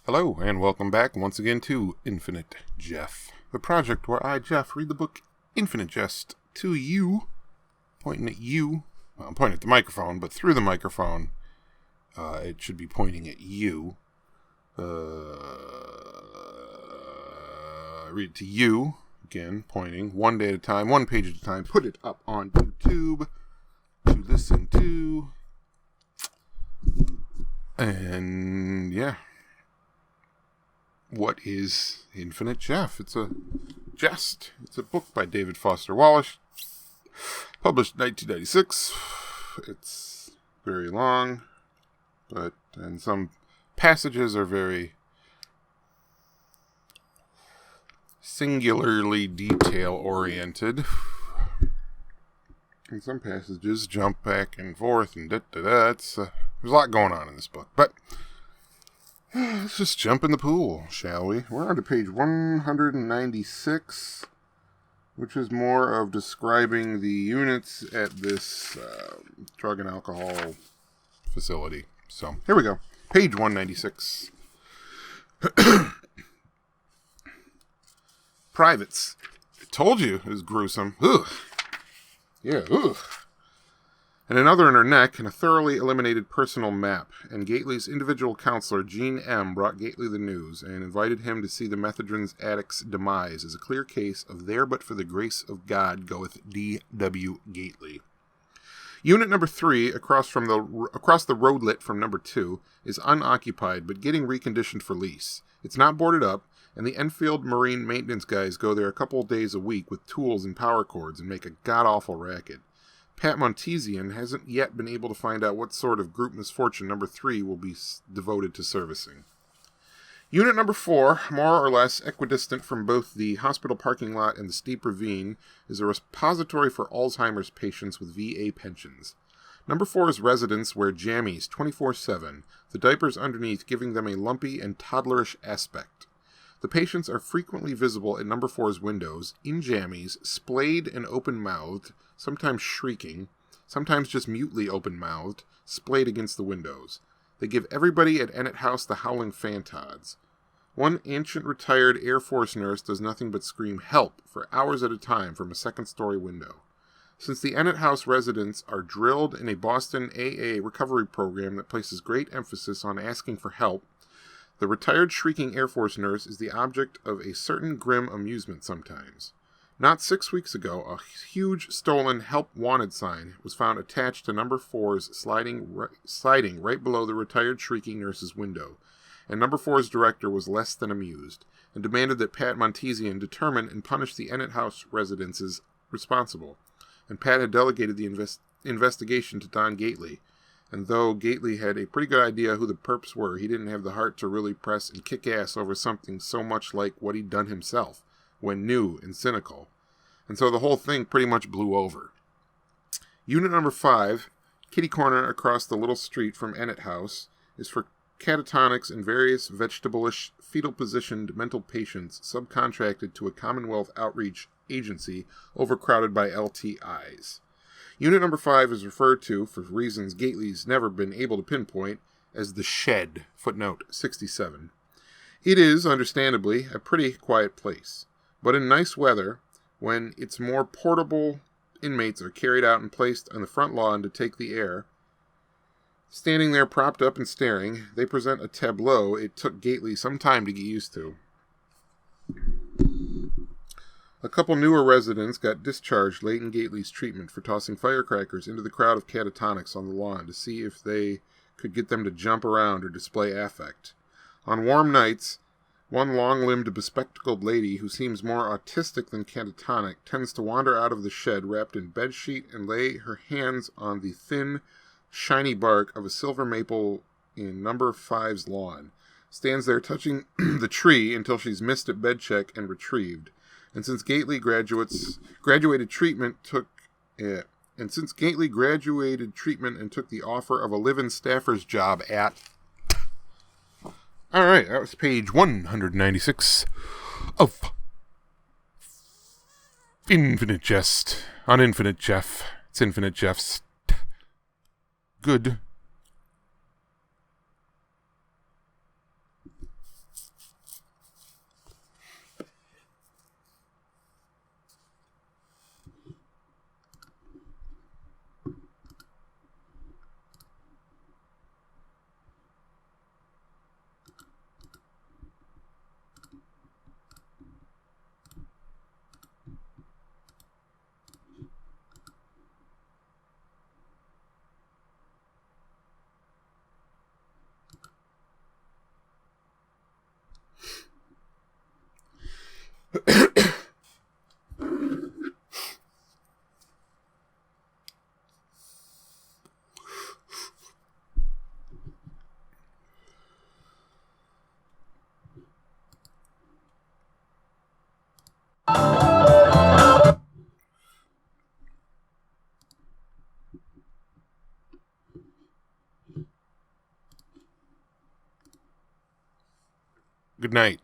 Hello, and welcome back once again to Infinite Jeff, the project where I, Jeff, read the book Infinite Jest to you, pointing at you. Well, I'm pointing at the microphone, but through the microphone, it should be pointing at you. I read it to you, again, pointing, one day at a time, one page at a time, put it up on YouTube to listen to, and yeah. What is Infinite Jeff? It's a jest. It's a book by David Foster Wallace, published in 1996. It's very long, and some passages are very singularly detail-oriented. And some passages jump back and forth and da-da-da. There's a lot going on in this book, but let's just jump in the pool, shall we? We're on to page 196, which is more of describing the units at this drug and alcohol facility. So, here we go. Page 196. Privates. I told you it was gruesome. Ugh. Yeah, ugh. And another in her neck, and a thoroughly eliminated personal map. And Gately's individual counselor, Jean M., brought Gately the news, and invited him to see the Methadron's addict's demise as a clear case of there but for the grace of God goeth D.W. Gately. Unit number 3, across the roadlet from number 2, is unoccupied, but getting reconditioned for lease. It's not boarded up, and the Enfield Marine maintenance guys go there a couple of days a week with tools and power cords and make a god-awful racket. Pat Montesian hasn't yet been able to find out what sort of group misfortune number 3 will be devoted to servicing. Unit number 4, more or less equidistant from both the hospital parking lot and the steep ravine, is a repository for Alzheimer's patients with VA pensions. Number 4's residents wear jammies 24/7, the diapers underneath giving them a lumpy and toddlerish aspect. The patients are frequently visible at number 4's windows, in jammies, splayed and open-mouthed, sometimes shrieking, sometimes just mutely open-mouthed, splayed against the windows. They give everybody at Ennett House the howling fantods. One ancient retired Air Force nurse does nothing but scream help for hours at a time from a second-story window. Since the Ennett House residents are drilled in a Boston AA recovery program that places great emphasis on asking for help, the retired shrieking Air Force nurse is the object of a certain grim amusement sometimes. Not 6 weeks ago, a huge stolen Help Wanted sign was found attached to number 4's sliding right below the retired shrieking nurse's window, and number 4's director was less than amused, and demanded that Pat Montesian determine and punish the Ennett House residents as responsible, and Pat had delegated the investigation to Don Gately. And though Gately had a pretty good idea who the perps were, he didn't have the heart to really press and kick ass over something so much like what he'd done himself, when new and cynical. And so the whole thing pretty much blew over. Unit number 5, kitty corner across the little street from Ennett House, is for catatonics and various vegetable-ish, fetal-positioned mental patients subcontracted to a Commonwealth outreach agency overcrowded by LTIs. Unit number 5 is referred to, for reasons Gately's never been able to pinpoint, as the Shed, footnote 67. It is, understandably, a pretty quiet place, but in nice weather, when its more portable inmates are carried out and placed on the front lawn to take the air, standing there propped up and staring, they present a tableau it took Gately some time to get used to. A couple newer residents got discharged late in Gately's treatment for tossing firecrackers into the crowd of catatonics on the lawn to see if they could get them to jump around or display affect. On warm nights, one long-limbed, bespectacled lady who seems more autistic than catatonic tends to wander out of the shed wrapped in bedsheet and lay her hands on the thin, shiny bark of a silver maple in number 5's lawn, stands there touching the tree until she's missed at bed check and retrieved. And since Gately graduated treatment and took the offer of a live-in staffer's job at... All right, that was page 196 of Infinite Jest on Infinite Jeff. It's Infinite Jeff's good Good night.